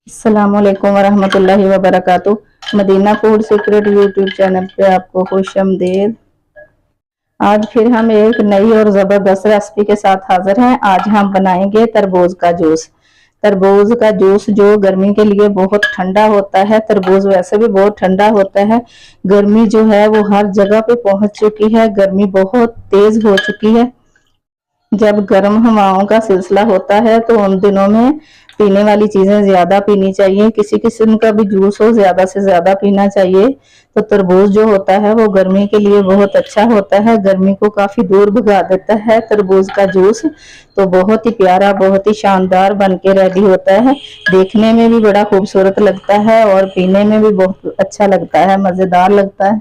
अस्सलामुअलैकुम वरहमतुल्लाहि वबरकातुह। Madina food secret YouTube channel पे आपको खुशामदीद। आज फिर हम एक नई और ज़बरदस्त रेसिपी के साथ हाजिर हैं। आज हम बनाएंगे तरबूज का जूस। तरबूज का जूस जो गर्मी के लिए बहुत ठंडा होता है, तरबूज वैसे भी बहुत ठंडा होता है। गर्मी जो है वो हर जगह पे पहुंच चुकी है, गर्मी बहुत तेज हो चुकी है। जब गर्म हवाओं का सिलसिला होता है तो उन दिनों में पीने वाली चीजें ज्यादा पीनी चाहिए। किसी किस्म का भी जूस हो ज्यादा से ज्यादा पीना चाहिए। तो तरबूज जो होता है वो गर्मी के लिए बहुत अच्छा होता है, गर्मी को काफी दूर भगा देता है तरबूज का जूस। तो बहुत ही प्यारा, बहुत ही शानदार बन के रेडी होता है। देखने में भी बड़ा खूबसूरत लगता है और पीने में भी बहुत अच्छा लगता है, मजेदार लगता है।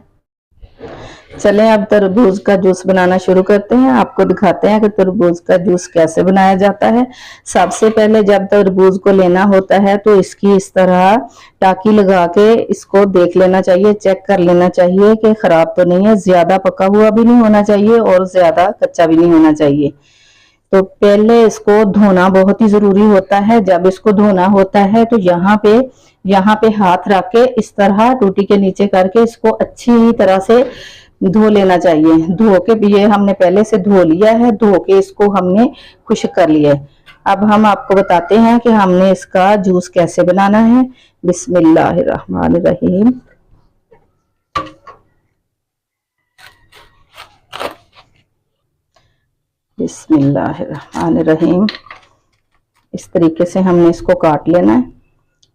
चलें अब तरबूज का जूस बनाना शुरू करते हैं। आपको दिखाते हैं कि तरबूज का जूस कैसे बनाया जाता है। सबसे पहले जब तरबूज को लेना होता है तो इसकी इस तरह टाकी लगा के इसको देख लेना चाहिए, चेक कर लेना चाहिए कि खराब तो नहीं है। ज्यादा पका हुआ भी नहीं होना चाहिए और ज्यादा कच्चा भी नहीं होना चाहिए। तो पहले इसको धोना बहुत ही जरूरी होता है। जब इसको धोना होता है तो यहाँ पे हाथ रख के इस तरह टूटी के नीचे करके इसको अच्छी तरह से धो लेना चाहिए। धो के भी ये हमने पहले से धो लिया है, धो के इसको हमने खुश्क कर लिया है। अब हम आपको बताते हैं कि हमने इसका जूस कैसे बनाना है। बिस्मिल्लाहिर्रहमानिर्रहीम। बिस्मिल्लाहिर्रहमानिर्रहीम। इस तरीके से हमने इसको काट लेना है।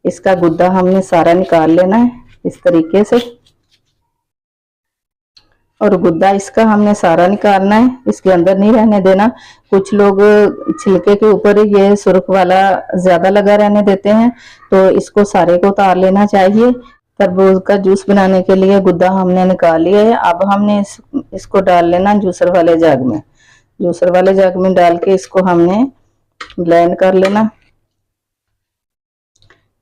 इसका गुद्दा हमने सारा निकाल लेना है इस तरीके से, और गुद्दा इसका हमने सारा निकालना है, इसके अंदर नहीं रहने देना। कुछ लोग छिलके के ऊपर ये सुर्ख वाला ज्यादा लगा रहने देते हैं, तो इसको सारे को उतार लेना चाहिए। तरबूज का जूस बनाने के लिए गुद्दा हमने निकाल लिया है। अब हमने इसको डाल लेना जूसर वाले जग में। जूसर वाले जग में डाल के इसको हमने ब्लेंड कर लेना।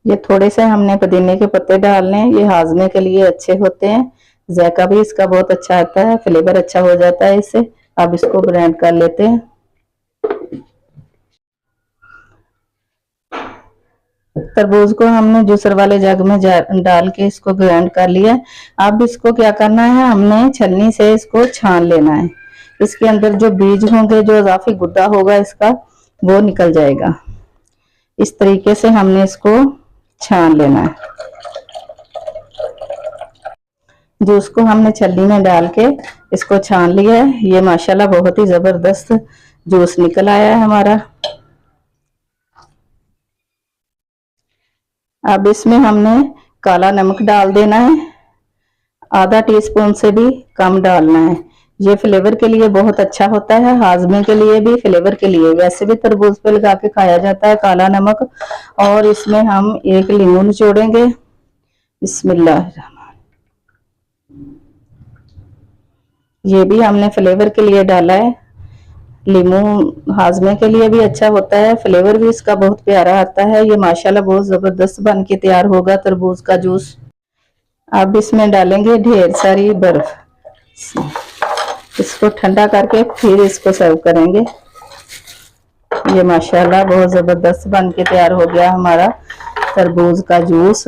ये थोड़े से हमने पुदीने के पत्ते डालने हैं, ये हाजमे के लिए अच्छे होते हैं। जायका भी इसका बहुत अच्छा आता है, फ्लेवर अच्छा हो जाता है इससे। अब इसको ब्लेंड कर लेते हैं। तरबूज को हमने जूसर वाले जग में डाल के इसको ग्राइंड कर लिया। अब इसको क्या करना है, हमने छलनी से इसको छान लेना है। इसके अंदर जो बीज होंगे, जो इजाफी गुद्दा होगा इसका, वो निकल जाएगा। इस तरीके से हमने इसको छान लेना है। जूस को हमने छलनी में डाल के इसको छान लिया है। ये माशाल्लाह बहुत ही जबरदस्त जूस निकल आया है हमारा। अब इसमें हमने काला नमक डाल देना है, आधा टीस्पून से भी कम डालना है। ये फ्लेवर के लिए बहुत अच्छा होता है, हाजमे के लिए भी, फ्लेवर के लिए। वैसे भी तरबूज पे लगा के खाया जाता है काला नमक। और इसमें हम एक नींबू निचोड़ेंगे। बिस्मिल्लाह। ये भी हमने फ्लेवर के लिए डाला है। लीमू हाजमे के लिए भी अच्छा होता है, फ्लेवर भी इसका बहुत प्यारा आता है। ये माशाल्लाह बहुत जबरदस्त बन के तैयार होगा तरबूज का जूस। अब इसमें डालेंगे ढेर सारी बर्फ। इसको ठंडा करके फिर इसको सर्व करेंगे। ये माशाल्लाह बहुत जबरदस्त बन के तैयार हो गया हमारा तरबूज का जूस।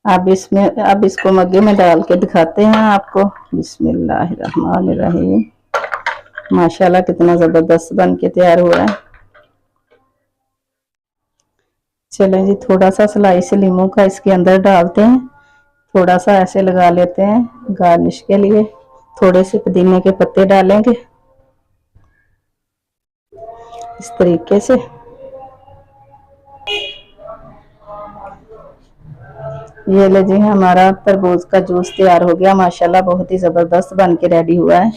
अब इसको मग्गे में डाल के दिखाते हैं आपको। बिस्मिल्लाहिर्रहमानिर्रहीम। माशाल्लाह कितना जबरदस्त बन के तैयार हुआ है। चलें जी, थोड़ा सा स्लाइस लीमू का इसके अंदर डालते हैं। थोड़ा सा ऐसे लगा लेते हैं गार्निश के लिए। थोड़े से पुदीने के पत्ते डालेंगे इस तरीके से। ये ले जी, हमारा तरबूज का जूस तैयार हो गया। माशाल्लाह बहुत ही जबरदस्त बन के रेडी हुआ है।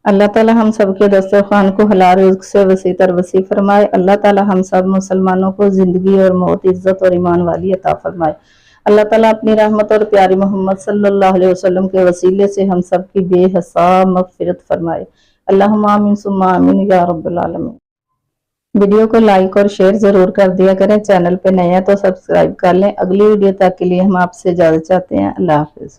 अल्लाह ताला हम सब के दस्तरखान को हलाल रिज़्क से वसी तर वसी फरमाए। अल्लाह ताला हम सब मुसलमानों को जिंदगी और मौत, इज्जत और ईमान वाली अता फरमाए। अल्लाह ताला अपनी रहमत और प्यारी मोहम्मद सल्लल्लाहु अलैहि वसल्लम के वसीले से हम सब की बेहिसाब मग़फ़िरत फरमाए। अल्लाहुम्मा आमीन सुम्मा आमीन या रब्बल आलमीन। वीडियो को लाइक और शेयर जरूर कर दिया करें। चैनल पे नए हैं तो सब्सक्राइब कर लें। अगली वीडियो तक के लिए हम आपसे इजाजत चाहते हैं। अल्लाह हाफिज।